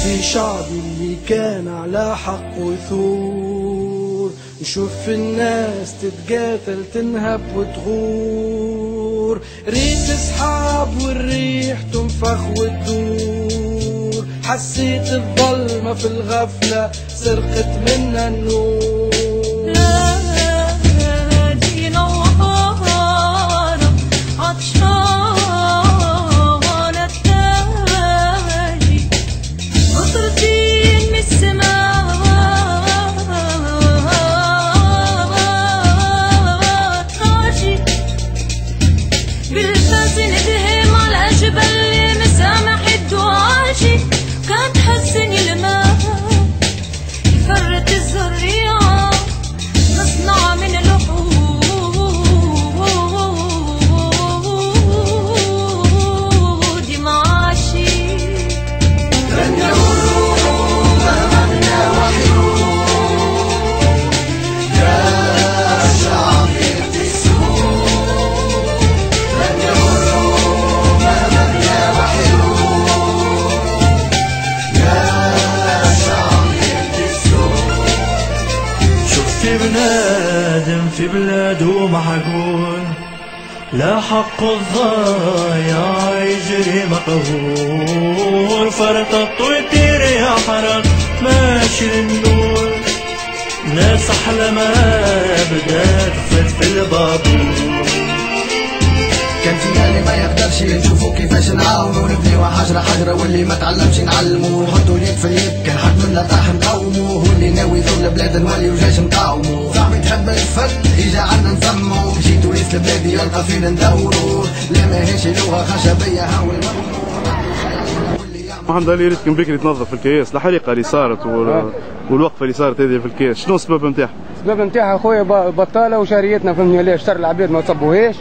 في شعبي اللي كان على حق وثور، نشوف الناس تتقاتل تنهب وتغور، ريت سحاب والريح تنفخ وتدور، حسيت الظلمة في الغفلة سرقت منا النور. بنادم في بلاده معقول، لا حق الضايع يجري مقهور، فرطت ويطير يا حرق ماشي للنور، ناس أحلامها بدات تفت في البابور. كان فينا اللي ما يقدرش نشوفو كيفاش نعاونو، نبنيو حجرة حجرة واللي ما تعلمش نعلمو، نحطو اليد في اليد كان حد منا طاح نقومو، واللي ناوي يضر البلاد نولي وجيش نقاومو، صاحبي تحب الفت يجي عنا نسمو، جي توريست بلادي يلقى فينا ندورو، لا ماهيش لغة خشبية هاول محمد علي ريتكم بكري تنظف الكياس، الحريقة اللي صارت والوقفة اللي صارت هذه في الكياس، شنو السبب نتاعها؟ السبب نتاعها خويا بطالة وشهريتنا فهمني، علاش شر العباد ما تصبوهاش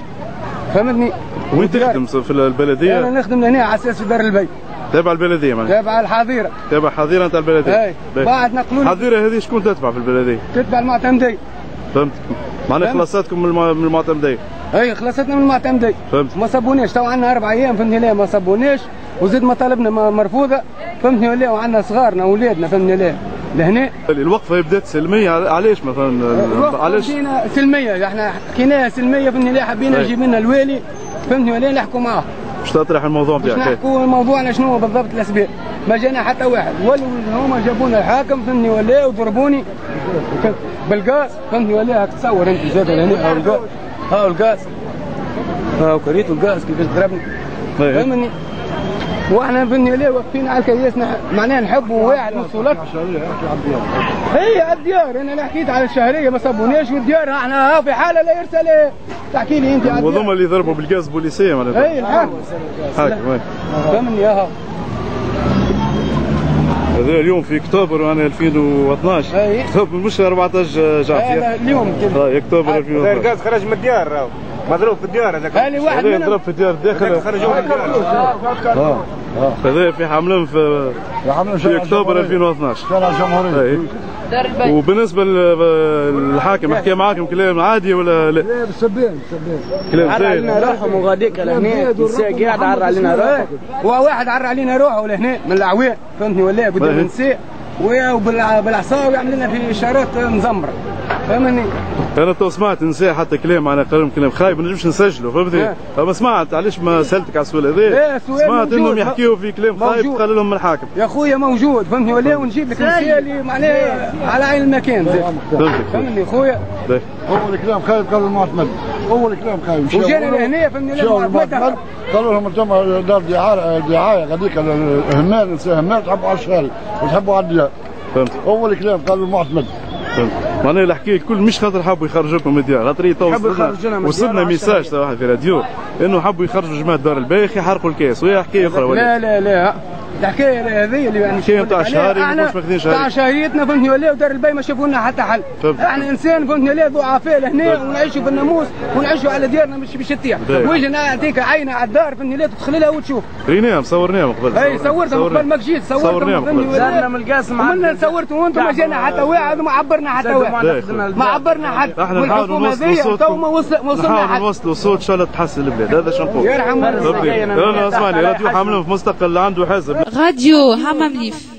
فهمتني. وين تخدم في البلديه؟ انا نخدم هنا على اساس في دار البي. تابع البلديه معناها؟ تابع الحظيره. تابع حظيره نتاع البلديه. اي بعد نقلوا الحظيره هذه شكون تتبع في البلديه؟ تتبع المعتمديه. فهمت. معناها خلاصاتكم من المعتمديه. اي خلاصتنا من المعتمديه. فهمت. ما صبوناش، تو عندنا 4 ايام فهمتني لا ما صبوناش، وزيد مطالبنا مرفوضه فهمتني ولا، وعندنا صغارنا واولادنا فهمتني لا لهنا. الوقفه بدات سلميه، علاش مثلا؟ علاش؟ سلميه، احنا حكيناها سلميه فهمتني لا، حبينا نجيب لنا الوالي فهمتني ولا نحكوا معاه. باش تطرح الموضوع نتاعك؟ باش نحكوا الموضوع شنو بالضبط الاسباب، ما جانا حتى واحد، ولو هما جابونا الحاكم فهمتني ولا وضربوني بالغاز فهمتني ولا. تصور انت زاد هنا هاو الغاز، هاو الغاز، هاو كريت الغاز كيفاش ضربني فهمني. واحنا فهمتني ولا واقفين على الكياس معناها نحبوا واحد من السلطات. هي الديار انا اللي حكيت على الشهريه ما صبوناش، والديار احنا في حاله لا يرسل. تحكي لي انت على وهذوما اللي ضربوا بالغاز بوليسيه معناتها؟ اي الحاكم فهمني. هذا اليوم في اكتوبر 2012. اي اكتوبر مش 14 جعفر. اليوم كذا. اكتوبر 2012. الغاز خرج من الديار راهو، مضروب في الديار هذاك. هذا واحد منهم ضرب في الديار داخل. خرجوا من الديار. هذا في حملهم في اكتوبر 2012 شارع الجمهورية. دار البيت. وبالنسبه للحاكم حكى معاكم كلام عادي ولا لا؟ لا بالسبان كلام عرى علينا روحهم وغاديك لهنا، النساء قاعد عرى علينا روحه، وواحد عرى علينا روحه لهنا من العوان فهمتني ولا قدام النساء، وبالعصا ويعمل لنا في اشارات مزمره فهمني. انا تو سمعت نساء حتى كلام، انا قالوا كلام خايب ما نجمش نسجله فهمتني، فما سمعت علاش ما سالتك على السؤال هذا. سمعت انهم يحكيوا في كلام خايب قال لهم من الحاكم. يا خويا موجود فهمتني ولا، ونجيب لك نساء اللي معناها على عين المكان فهمتني خويا. اول كلام خايب قالوا المعتمد، اول كلام خايب. وجينا لهنا فهمتني المعتمد قالوا لهم انتم دار دعايه غاديك الهمال، نساء همال تحبوا على الشارع وتحبوا على الديار. فهمت. اول كلام قالوا المعتمد. معناها الحكايه الكل مش خاطر حبوا يخرجوكم من الديار، خاطر وصلنا ميساج تاع واحد في راديو انه حبوا يخرجوا جماعه دار البيخ يحرقوا الكاس، وهي حكايه اخرى ولا؟ لا الحكايه هذه اللي يعني الحكايه نتاع شهري مش ماخذين شهري تاع شهريتنا فهمتني ولا، ودار البي ما شافوا لنا حتى حل. احنا انسان فهمتني ولا ضعفاء لهنا، ونعيشوا بالناموس ونعيشوا على ديارنا مش تطيح. ويجي نعطيك عينه على الدار فهمتني ولا، تدخل لها وتشوف. ريناهم صورناهم قبل. اي صورتهم قبل ما جيت، صورتهم فهمتني ولا، زادنا من القاسم عملنا صورتوا وانتم ما جانا حتى واحد وما عبرنا حتى واحد، ما عبرنا حد. احنا نحاولوا نوصلوا صوت ان شاء الله تحسن البلاد، هذا شنو نقول. يرحم ربي. انا اسمعني راديو حمله في مستقل عنده حزب. راديو حمام ليف.